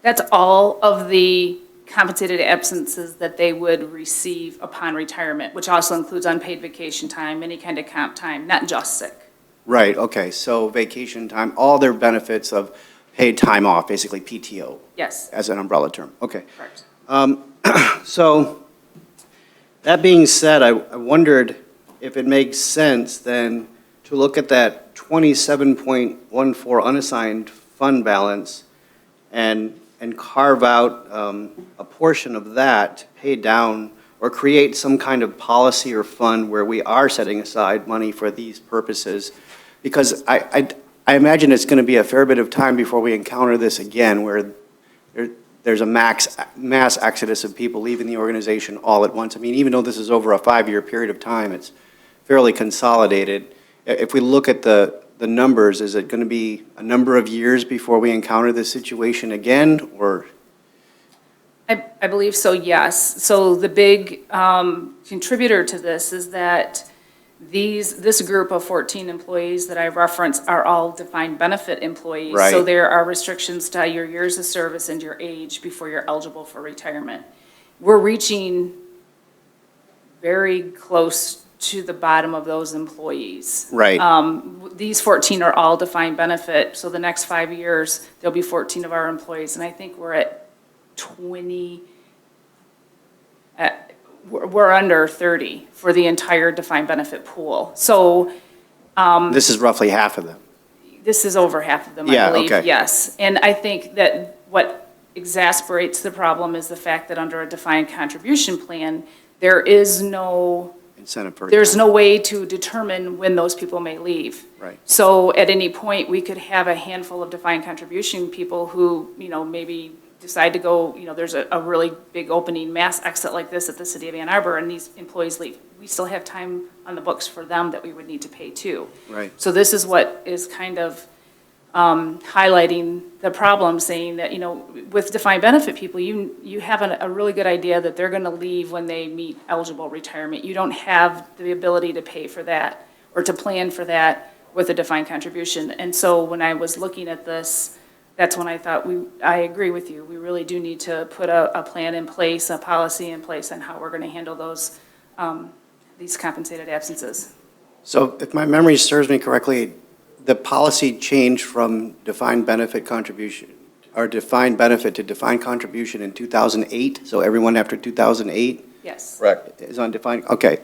Speaker 3: That's all of the compensated absences that they would receive upon retirement, which also includes unpaid vacation time, any kind of comp time, not just sick.
Speaker 11: Right, okay, so vacation time, all their benefits of paid time off, basically PTO.
Speaker 3: Yes.
Speaker 11: As an umbrella term, okay.
Speaker 3: Correct.
Speaker 11: So, that being said, I wondered if it makes sense then to look at that 27.14 unassigned fund balance and carve out a portion of that to pay down or create some kind of policy or fund where we are setting aside money for these purposes. Because I imagine it's going to be a fair bit of time before we encounter this again, where there's a mass exodus of people leaving the organization all at once. I mean, even though this is over a 5-year period of time, it's fairly consolidated. If we look at the numbers, is it going to be a number of years before we encounter this situation again, or?
Speaker 3: I believe so, yes. So the big contributor to this is that this group of 14 employees that I referenced are all defined benefit employees.
Speaker 11: Right.
Speaker 3: So there are restrictions to your years of service and your age before you're eligible for retirement. We're reaching very close to the bottom of those employees.
Speaker 11: Right.
Speaker 3: These 14 are all defined benefit, so the next 5 years, there'll be 14 of our employees, and I think we're at 20, we're under 30 for the entire defined benefit pool. So
Speaker 11: This is roughly half of them.
Speaker 3: this is over half of them, I
Speaker 11: Yeah,
Speaker 3: believe,
Speaker 11: okay.
Speaker 3: yes. And I think that what exasperates the problem is the fact that under a defined contribution plan, there is no
Speaker 11: Incentive for.
Speaker 3: there's no way to determine when those people may leave.
Speaker 11: Right.
Speaker 3: So at any point, we could have a handful of defined contribution people who, maybe decide to go, there's a really big opening mass exit like this at the city of Ann Arbor, and these employees leave, we still have time on the books for them that we would need to pay too.
Speaker 11: Right.
Speaker 3: So this is what is kind of highlighting the problem, saying that, with defined benefit people, you have a really good idea that they're going to leave when they meet eligible retirement. You don't have the ability to pay for that or to plan for that with a defined contribution. And so when I was looking at this, that's when I thought I agree with you. We really do need to put a plan in place, a policy in place on how we're going to handle those, these compensated absences.
Speaker 11: So if my memory serves me correctly, the policy changed from defined benefit contribution, or defined benefit to defined contribution in 2008, so everyone after 2008
Speaker 3: Yes.
Speaker 1: Correct.
Speaker 11: is on defined, okay.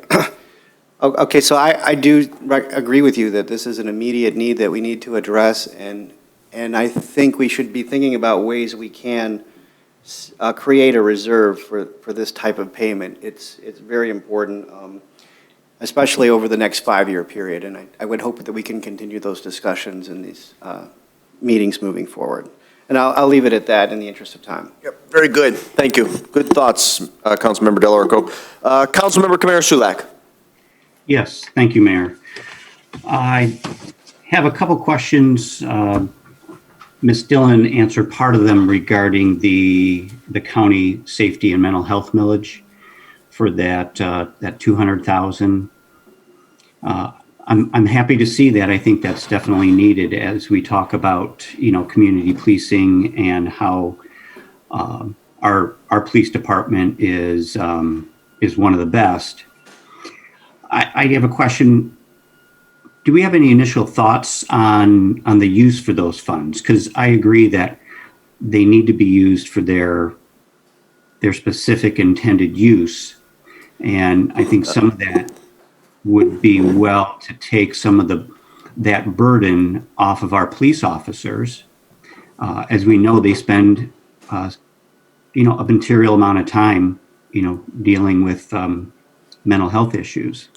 Speaker 11: Okay, so I do agree with you that this is an immediate need that we need to address, and I think we should be thinking about ways we can create a reserve for this type of payment. It's very important, especially over the next 5-year period, and I would hope that we can continue those discussions in these meetings moving forward. And I'll leave it at that in the interest of time.
Speaker 1: Yep, very good. Thank you. Good thoughts, Councilmember Delarico. Councilmember Kamara Sulak.
Speaker 12: Yes, thank you, Mayor. I have a couple questions. Ms. Dillon answered part of them regarding the county safety and mental health millage for that 200,000. I'm happy to see that. I think that's definitely needed as we talk about, community policing and how our police department is one of the best. I have a question. Do we have any initial thoughts on the use for those funds? Because I agree that they need to be used for their specific intended use. And I think some of that would be well to take some of that burden off of our police officers. As we know, they spend, a material amount of time, dealing with mental health issues.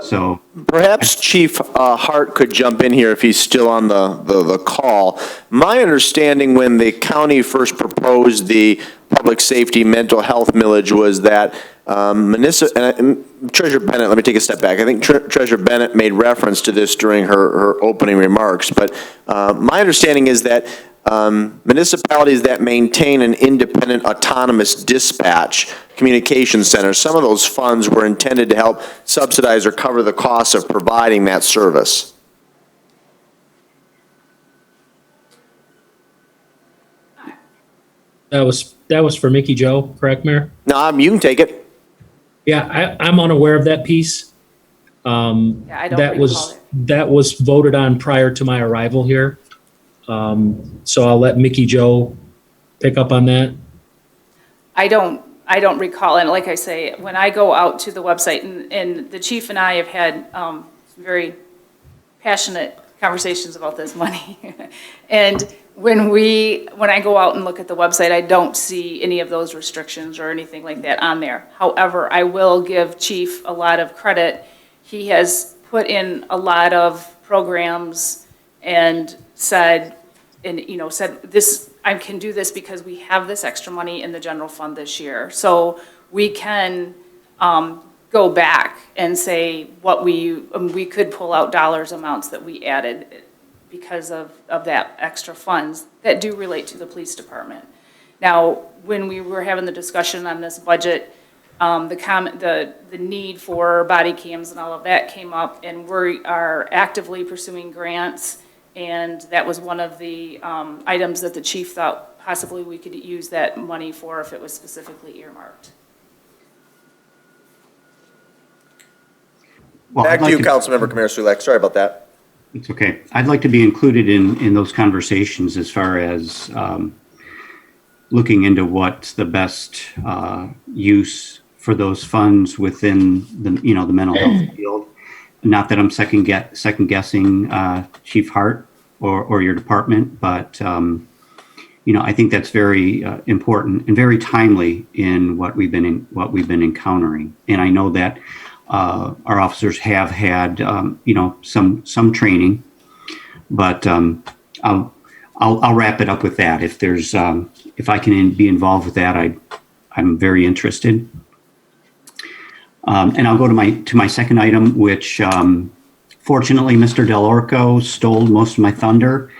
Speaker 12: So
Speaker 1: Perhaps Chief Hart could jump in here if he's still on the call. My understanding when the county first proposed the public safety mental health millage was that Treasurer Bennett, let me take a step back. I think Treasurer Bennett made reference to this during her opening remarks, but my understanding is that municipalities that maintain an independent autonomous dispatch communication center, some of those funds were intended to help subsidize or cover the costs of providing that service.
Speaker 13: That was for Mickey Joe, correct, Mayor?
Speaker 1: No, you can take it.
Speaker 13: Yeah, I'm unaware of that piece.
Speaker 3: I don't recall it.
Speaker 13: That was voted on prior to my arrival here. So I'll let Mickey Joe pick up on that.
Speaker 3: I don't recall, and like I say, when I go out to the website, and the chief and I have had some very passionate conversations about this money. And when I go out and look at the website, I don't see any of those restrictions or anything like that on there. However, I will give Chief a lot of credit. He has put in a lot of programs and said this, I can do this because we have this extra money in the general fund this year. So we can go back and say what we could pull out dollars amounts that we added because of that extra funds that do relate to the police department. Now, when we were having the discussion on this budget, the need for body cams and all of that came up, and we are actively pursuing grants. And that was one of the items that the chief thought possibly we could use that money for if it was specifically earmarked.
Speaker 12: Well,
Speaker 1: Back to you, Councilmember Kamara Sulak. Sorry about that.
Speaker 12: It's okay. I'd like to be included in those conversations as far as looking into what's the best use for those funds within the mental health field. Not that I'm second guessing Chief Hart or your department, but I think that's very important and very timely in what we've been encountering. And I know that our officers have had some training, but I'll I'll wrap it up with that. If there's, if I can be involved with that, I'm very interested. And I'll go to my second item, which fortunately, Mr. Del Orco stole most of my thunder.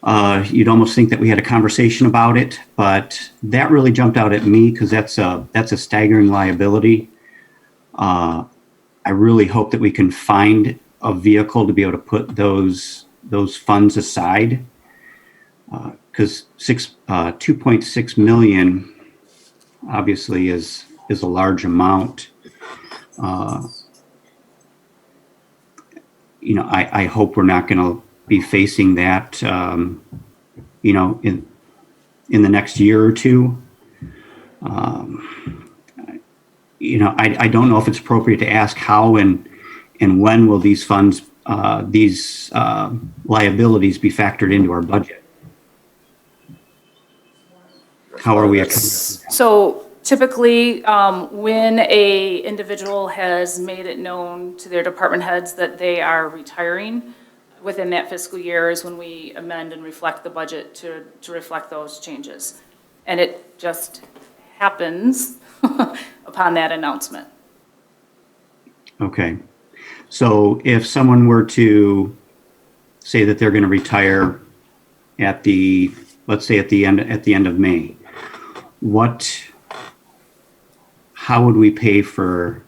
Speaker 12: You'd almost think that we had a conversation about it, but that really jumped out at me because that's a staggering liability. I really hope that we can find a vehicle to be able to put those funds aside, because 2.6 million obviously is a large amount. I hope we're not going to be facing that, in the next year or two. I don't know if it's appropriate to ask how and when will these funds, these liabilities be factored into our budget? How are we?
Speaker 3: So typically, when a individual has made it known to their department heads that they are retiring, within that fiscal year is when we amend and reflect the budget to reflect those changes. And it just happens upon that announcement.
Speaker 12: Okay. So if someone were to say that they're going to retire at let's say at the end of May, how would we pay for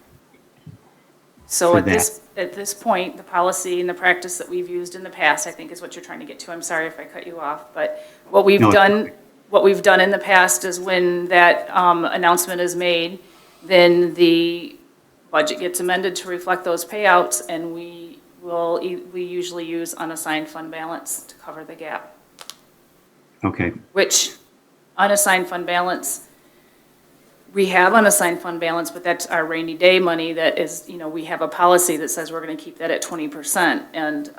Speaker 3: So at
Speaker 12: that?
Speaker 3: at this point, the policy and the practice that we've used in the past, I think is what you're trying to get to. I'm sorry if I cut you off, but what we've
Speaker 12: No, it's
Speaker 3: done, what we've done in the past is when that announcement is made, then the budget gets amended to reflect those payouts, and we usually use unassigned fund balance to cover the gap,
Speaker 12: Okay.
Speaker 3: which unassigned fund balance, we have unassigned fund balance, but that's our rainy day money that is, we have a policy that says we're going to keep that at 20%. And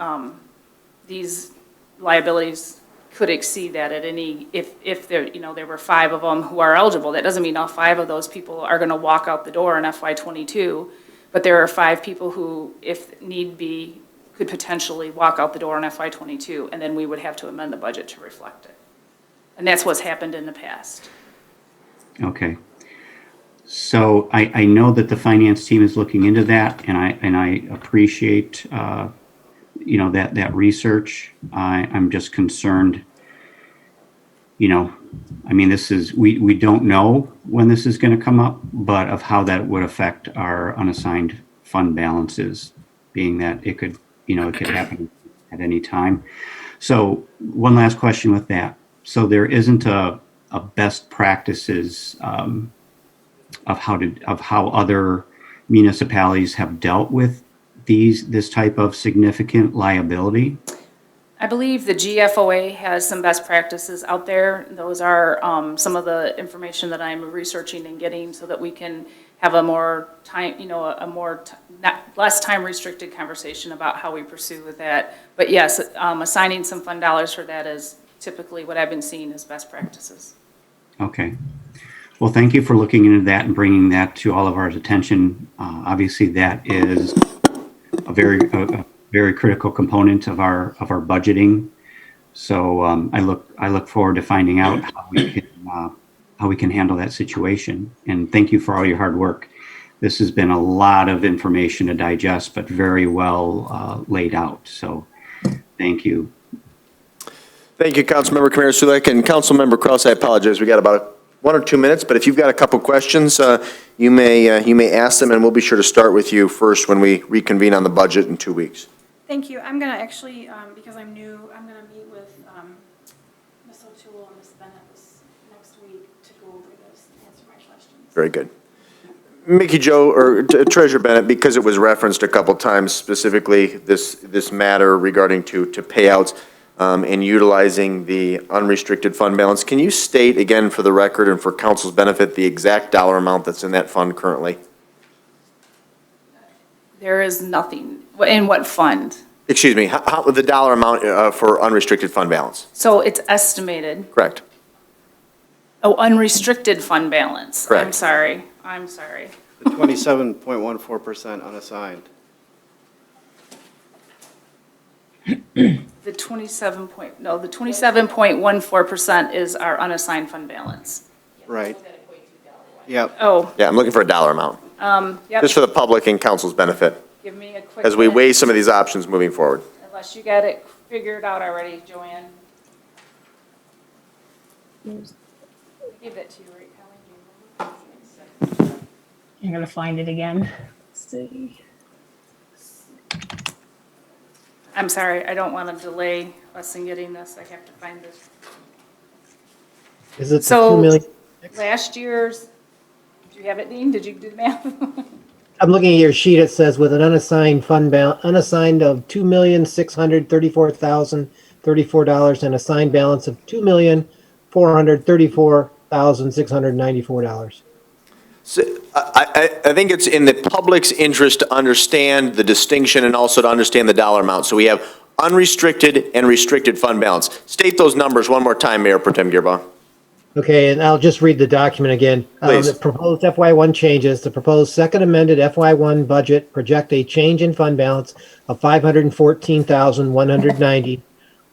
Speaker 3: these liabilities could exceed that at any, if there, there were 5 of them who are eligible. That doesn't mean all 5 of those people are going to walk out the door in FY22, but there are 5 people who, if need be, could potentially walk out the door in FY22, and then we would have to amend the budget to reflect it. And that's what's happened in the past.
Speaker 12: Okay. So I know that the finance team is looking into that, and I appreciate that research. I'm just concerned. This is we don't know when this is going to come up, but of how that would affect our unassigned fund balances, being that it could happen at any time. So one last question with that. So there isn't a best practices of how other municipalities have dealt with this type of significant liability?
Speaker 3: I believe the GFOA has some best practices out there. Those are some of the information that I'm researching and getting so that we can have a more time, less time restricted conversation about how we pursue with that. But yes, assigning some fund dollars for that is typically what I've been seeing as best practices.
Speaker 12: Okay. Well, thank you for looking into that and bringing that to all of our attention. Obviously, that is a very critical component of our budgeting. So I look forward to finding out how we can handle that situation. And thank you for all your hard work. This has been a lot of information to digest, but very well laid out. So thank you.
Speaker 1: Thank you, Councilmember Kamara Sulek, and Councilmember Kraus. I apologize. We got about 1 or 2 minutes, but if you've got a couple questions, you may ask them, and we'll be sure to start with you first when we reconvene on the budget in 2 weeks.
Speaker 14: Thank you. I'm going to actually, because I'm new, I'm going to meet with Ms. O'Toole and Ms. Bennett next week to go over this and answer my questions.
Speaker 1: Very good. Mickey Joe, or Treasurer Bennett, because it was referenced a couple times, specifically this matter regarding to payouts and utilizing the unrestricted fund balance, can you state again for the record and for council's benefit the exact dollar amount that's in that fund currently?
Speaker 3: There is nothing. In what fund?
Speaker 1: Excuse me, how the dollar amount for unrestricted fund balance?
Speaker 3: So it's estimated.
Speaker 1: Correct.
Speaker 3: Oh, unrestricted fund balance.
Speaker 1: Correct.
Speaker 3: I'm sorry.
Speaker 11: The 27.14% unassigned.
Speaker 3: The 27.14% is our unassigned fund balance.
Speaker 11: Right. Yep.
Speaker 3: Oh,
Speaker 1: Yeah, I'm looking for a dollar amount,
Speaker 3: yep,
Speaker 1: just for the public and council's benefit,
Speaker 3: give me a quick.
Speaker 1: as we
Speaker 3: minute,
Speaker 1: weigh some of these options moving forward.
Speaker 3: Unless you got it figured out already, Joanne. I gave that to you, right, Colleen?
Speaker 6: I'm gonna find it again. Let's see.
Speaker 3: I'm sorry, I don't want to delay us in getting this. I have to find this.
Speaker 7: Is it the
Speaker 3: So-
Speaker 7: 2 million?
Speaker 3: Last year's, do you have it, Dean? Did you do the math?
Speaker 7: I'm looking at your sheet. It says with an unassigned fund balance, unassigned of $2,634,034 and assigned balance of $2,434,694.
Speaker 1: So, I think it's in the public's interest to understand the distinction and also to understand the dollar amount. So we have unrestricted and restricted fund balance. State those numbers one more time, Mayor Pro Tem Gearba.
Speaker 7: Okay, and I'll just read the document again.
Speaker 1: Please.
Speaker 7: The proposed FY1 changes. The proposed second amended FY1 budget project a change in fund balance of $514,190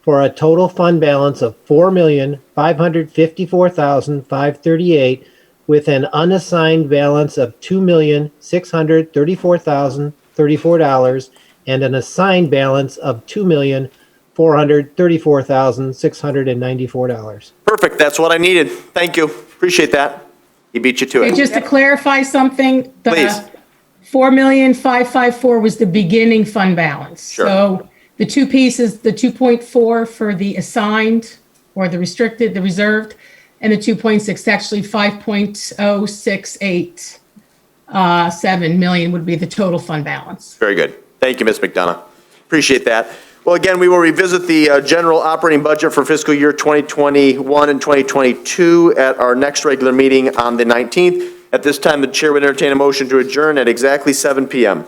Speaker 7: for a total fund balance of $4,554,538 with an unassigned balance of $2,634,034 and an assigned balance of $2,434,694.
Speaker 1: Perfect, that's what I needed. Thank you, appreciate that. He beat you to
Speaker 6: Okay,
Speaker 1: it.
Speaker 6: just to clarify something,
Speaker 1: Please.
Speaker 6: the 4,554 was the beginning fund balance.
Speaker 1: Sure.
Speaker 6: So the two pieces, the 2.4 for the assigned or the restricted, the reserved, and the 2.6, actually 5.0687 million would be the total fund balance.
Speaker 1: Very good. Thank you, Ms. McDonough. Appreciate that. Well, again, we will revisit the general operating budget for fiscal year 2021 and 2022 at our next regular meeting on the 19th. At this time, the chair would entertain a motion to adjourn at exactly 7 p.m.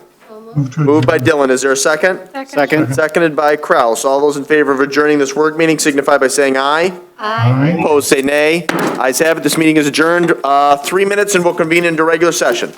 Speaker 1: Moved by Dillon. Is there a second?
Speaker 11: Second.
Speaker 1: Seconded by Kraus. All those in favor of adjourning this work meeting signify by saying aye.
Speaker 8: Aye.
Speaker 1: Opposed, say nay. Ayes have it. This meeting is adjourned. 3 minutes and we'll convene into regular session.